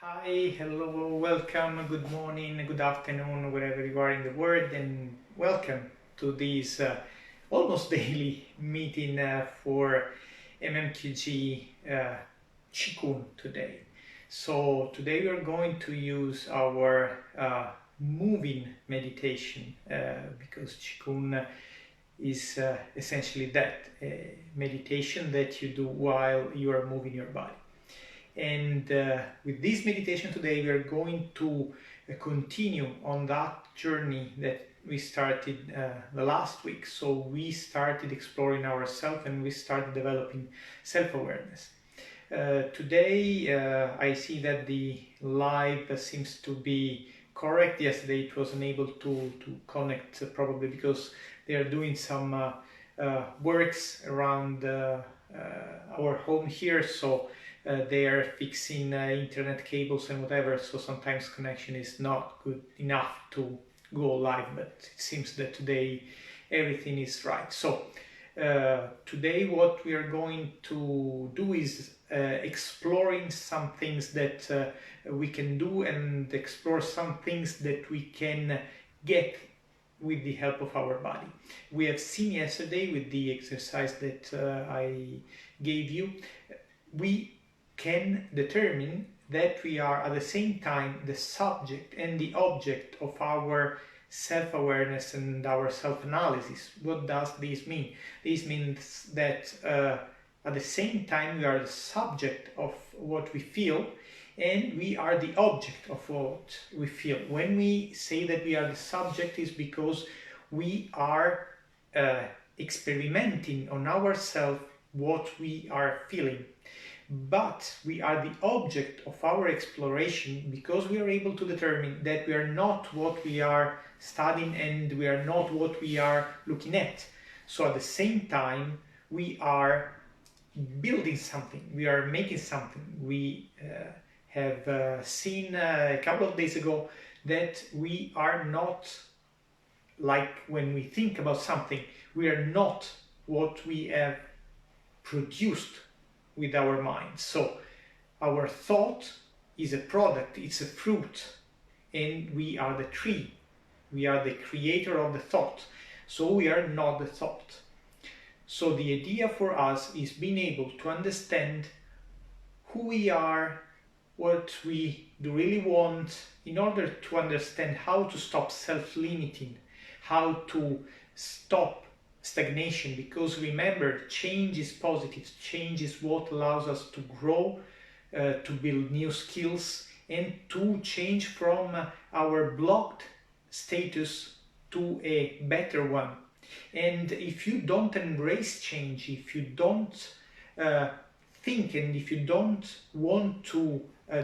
Hi, hello, welcome, good morning, good afternoon, wherever you are in the world, and welcome to this almost daily meeting for MMQG Qi Gong today. So today we are going to use our moving meditation because Qigong is essentially that meditation that you do while you are moving your body. And with this meditation today, we are going to continue on that journey that we started the last week. So we started exploring ourselves and we started developing self-awareness. Today, I see that the live seems to be correct. Yesterday it was unable to connect, probably because they are doing some works around our home here. So they are fixing internet cables and whatever, so sometimes connection is not good enough to go live, but it seems that today everything is right. So today what we are going to do is exploring some things that we can do and explore some things that we can get with the help of our body. We have seen yesterday with the exercise that I gave you, we can determine that we are at the same time the subject and the object of our self-awareness and our self-analysis. What does this mean? This means that at the same time we are the subject of what we feel and we are the object of what we feel. When we say that we are the subject, is because we are experimenting on ourselves what we are feeling. But we are the object of our exploration because we are able to determine that we are not what we are studying and we are not what we are looking at. So at the same time, we are building something, we are making something. We have seen a couple of days ago that we are not, like when we think about something, we are not what we have produced with our mind. So our thought is a product, it's a fruit, and we are the tree. We are the creator of the thought. So we are not the thought. So the idea for us is being able to understand who we are, what we do really want, in order to understand how to stop self-limiting, how to stop stagnation, because remember, change is positive. Change is what allows us to grow, to build new skills, and to change from our blocked status to a better one. And if you don't embrace change, if you don't think, and if you don't want to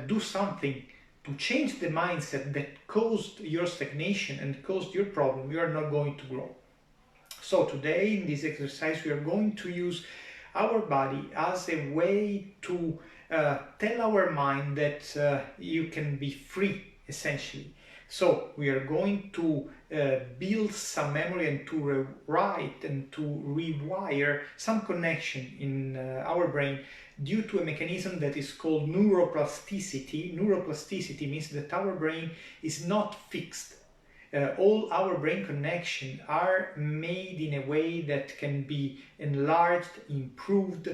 do something to change the mindset that caused your stagnation and caused your problem, you are not going to grow. So today in this exercise we are going to use our body as a way to tell our mind that you can be free, essentially. So we are going to build some memory and to rewrite and to rewire some connection in our brain due to a mechanism that is called neuroplasticity. Neuroplasticity means that our brain is not fixed. All our brain connections are made in a way that can be enlarged, improved,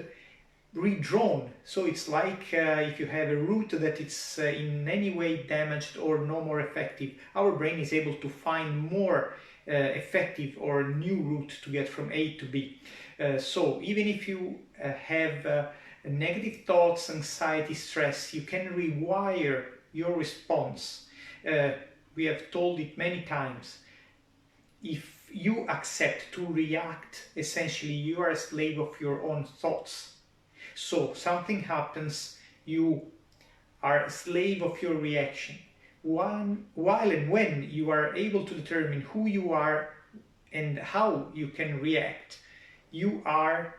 redrawn. So it's like if you have a route that is in any way damaged or no more effective, our brain is able to find more effective or new route to get from A to B. So even if you have negative thoughts, anxiety, stress, you can rewire your response. We have told it many times. If you accept to react, essentially you are a slave of your own thoughts. So something happens, you are a slave of your reaction. While and when you are able to determine who you are and how you can react, you are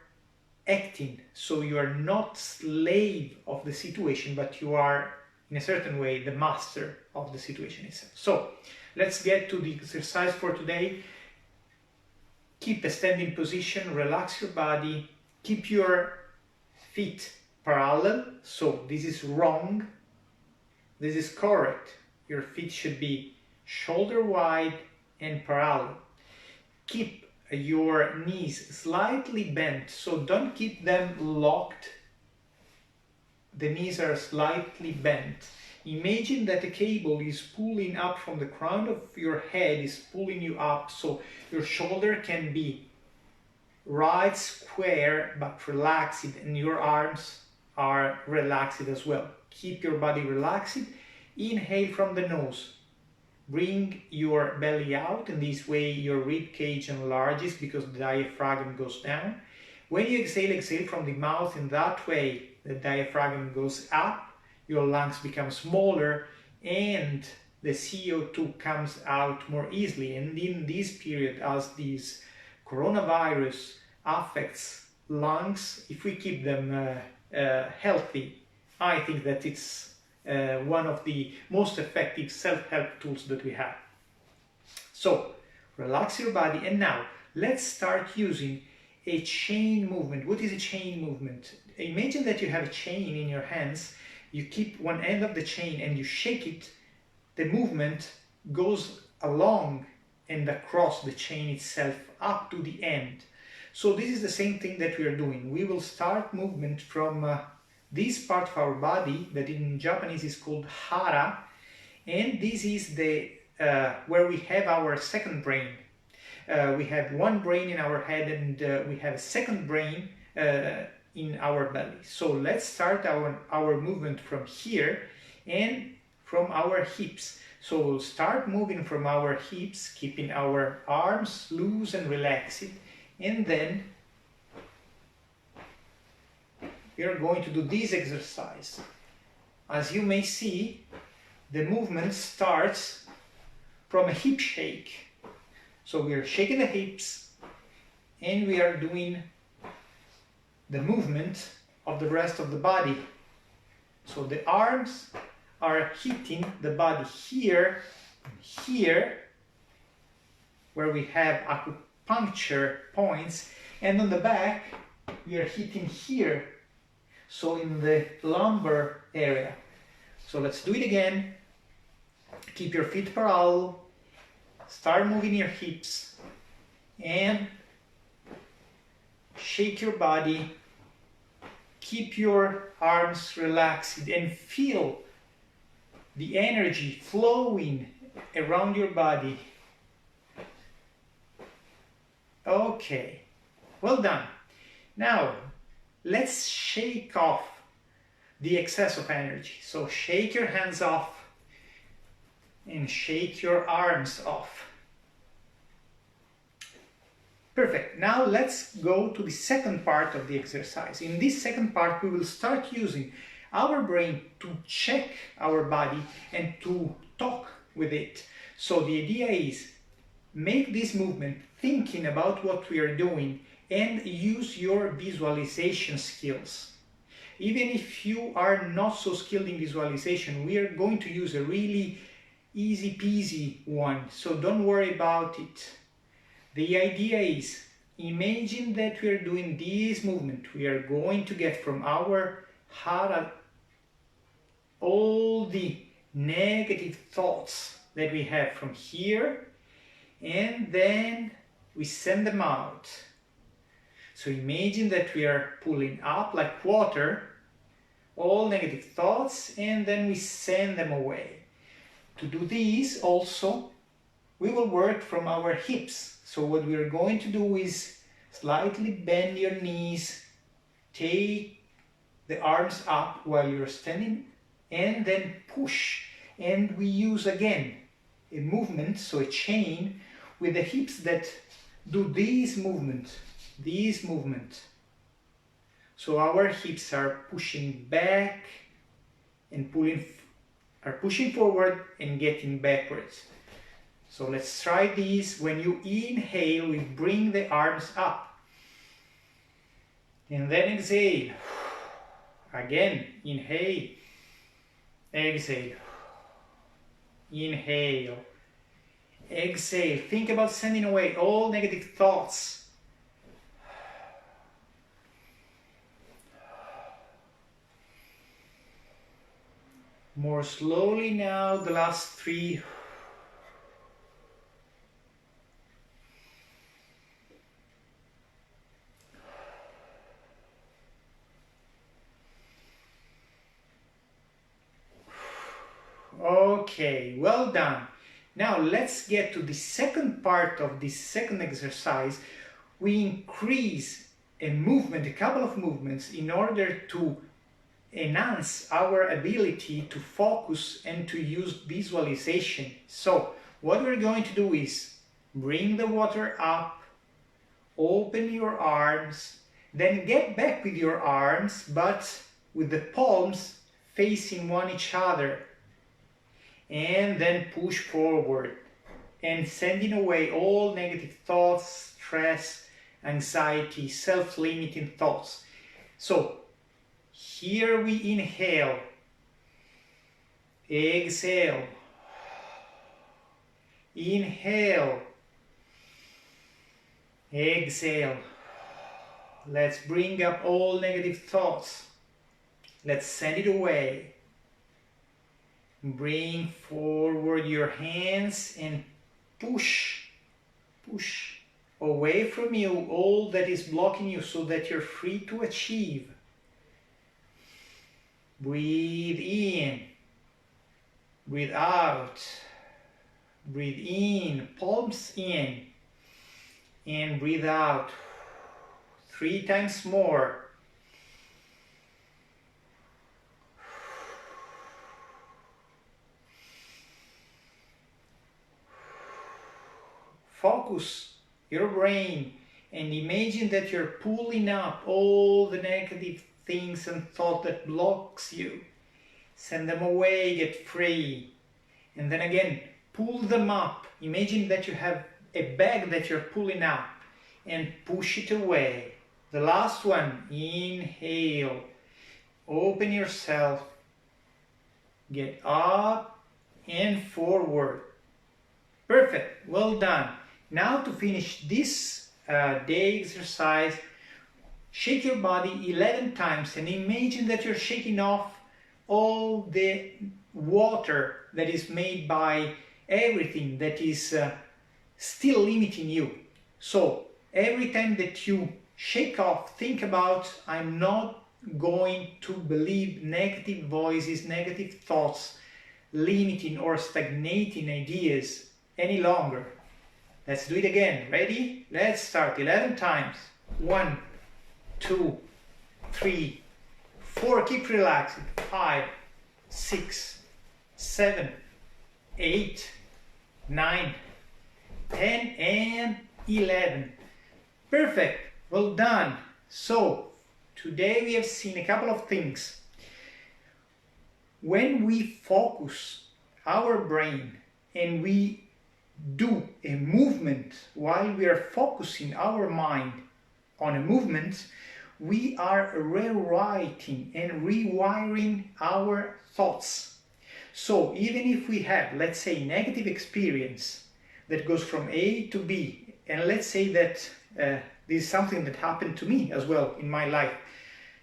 acting. So you are not slave of the situation, but you are, in a certain way, the master of the situation itself. So let's get to the exercise for today. Keep a standing position, relax your body, keep your feet parallel, so this is wrong. This is correct. Your feet should be shoulder wide and parallel. Keep your knees slightly bent, so don't keep them locked. The knees are slightly bent. Imagine that the cable is pulling up from the crown of your head, is pulling you up, so your shoulder can be right square but relaxed, and your arms are relaxed as well. Keep your body relaxed. Inhale from the nose. Bring your belly out, and this way your rib cage enlarges because the diaphragm goes down. When you exhale, exhale from the mouth, and that way the diaphragm goes up, your lungs become smaller, and the CO2 comes out more easily. And in this period, as this coronavirus affects lungs, if we keep them healthy, I think that it's one of the most effective self-help tools that we have. So relax your body, and now let's start using a chain movement. What is a chain movement? Imagine that you have a chain in your hands, you keep one end of the chain and you shake it, the movement goes along and across the chain itself up to the end. So this is the same thing that we are doing. We will start movement from this part of our body that in Japanese is called hara, and this is the where we have our second brain. We have one brain in our head, and we have a second brain in our belly. So let's start our movement from here and from our hips. So we'll start moving from our hips, keeping our arms loose and relaxed, and then we are going to do this exercise. As you may see, the movement starts from a hip shake. So we are shaking the hips and we are doing the movement of the rest of the body. So the arms are hitting the body here, here, where we have acupuncture points, and on the back we are hitting here, so in the lumbar area. So let's do it again. Keep your feet parallel, start moving your hips, and shake your body. Keep your arms relaxed and feel the energy flowing around your body. Okay, well done. Now let's shake off the excess of energy. So shake your hands off and shake your arms off. Perfect. Now let's go to the second part of the exercise. In this second part, we will start using our brain to check our body and to talk with it. So the idea is make this movement thinking about what we are doing and use your visualization skills. Even if you are not so skilled in visualization, we are going to use a really easy peasy one, so don't worry about it. The idea is, imagine that we are doing this movement. We are going to get from our heart all the negative thoughts that we have from here, and then we send them out. So imagine that we are pulling up like water all negative thoughts, and then we send them away. To do this also, we will work from our hips. So what we are going to do is slightly bend your knees, take the arms up while you're standing, and then push. And we use again a movement, so a chain, with the hips that do this movement. So our hips are pushing back and pushing forward and getting backwards. So let's try this. When you inhale, we bring the arms up. And then exhale. Again, inhale. Exhale. Inhale. Exhale. Think about sending away all negative thoughts. More slowly now, the last 3. Okay, well done. Now let's get to the second part of this second exercise. We increase a movement, a couple of movements, in order to enhance our ability to focus and to use visualization. So what we're going to do is bring the water up, open your arms, then get back with your arms, but with the palms facing one each other, and then push forward and sending away all negative thoughts, stress, anxiety, self-limiting thoughts. So here we inhale, exhale, inhale, exhale. Let's bring up all negative thoughts. Let's send it away. Bring forward your hands and push away from you all that is blocking you so that you're free to achieve. Breathe in, breathe out, breathe in, palms in, and breathe out. 3 times more. Focus your brain and imagine that you're pulling up all the negative things and thought that blocks you. Send them away, get free. And then again, pull them up. Imagine that you have a bag that you're pulling up and push it away. The last one, inhale. Open yourself. Get up and forward. Perfect, well done. Now to finish this day exercise, shake your body 11 times and imagine that you're shaking off all the water that is made by everything that is still limiting you. So every time that you shake off, think about, I'm not going to believe negative voices, negative thoughts, limiting or stagnating ideas any longer. Let's do it again. Ready? Let's start 11 times. 1, 2, 3, 4. Keep relaxing. 5, 6, 7, 8, 9, 10, and 11. Perfect. Well done. So, today we have seen a couple of things. When we focus our brain and we do a movement while we are focusing our mind on a movement, we are rewriting and rewiring our thoughts. So even if we have, let's say, negative experience that goes from A to B, and let's say that this is something that happened to me as well in my life,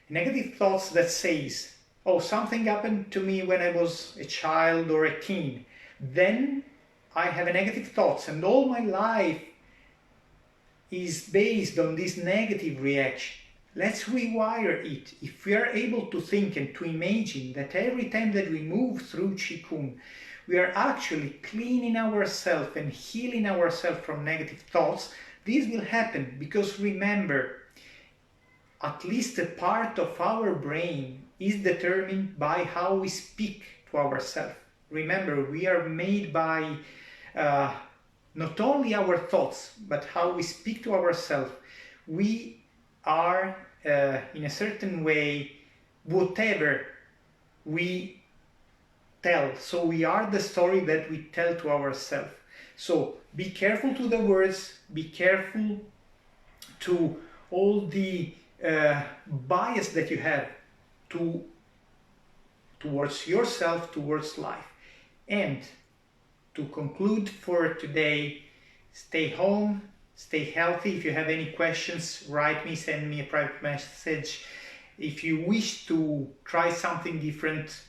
negative thoughts that says, oh, something happened to me when I was a child or a teen, then I have a negative thoughts and all my life is based on this negative reaction. Let's rewire it. If we are able to think and to imagine that every time that we move through Qi Gong, we are actually cleaning ourselves and healing ourselves from negative thoughts, this will happen because remember, at least a part of our brain is determined by how we speak to ourselves. Remember, we are made by not only our thoughts, but how we speak to ourselves. We are, in a certain way, whatever we tell. So we are the story that we tell to ourselves. So be careful to the words, be careful to all the bias that you have towards yourself, towards life. And to conclude for today, stay home, stay healthy. If you have any questions, write me, send me a private message. If you wish to try something different,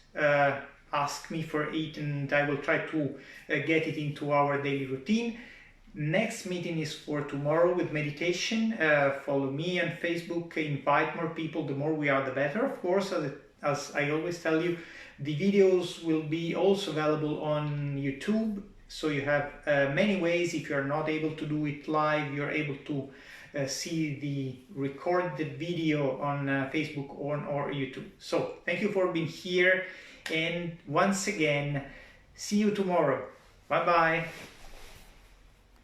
ask me for it, and I will try to get it into our daily routine. Next meeting is for tomorrow with meditation. Follow me on Facebook, invite more people. The more we are, the better. Of course, as I always tell you, the videos will be also available on YouTube. So you have many ways. If you're not able to do it live, you're able to see the recorded video on Facebook or YouTube. So thank you for being here. And once again, see you tomorrow. Bye-bye.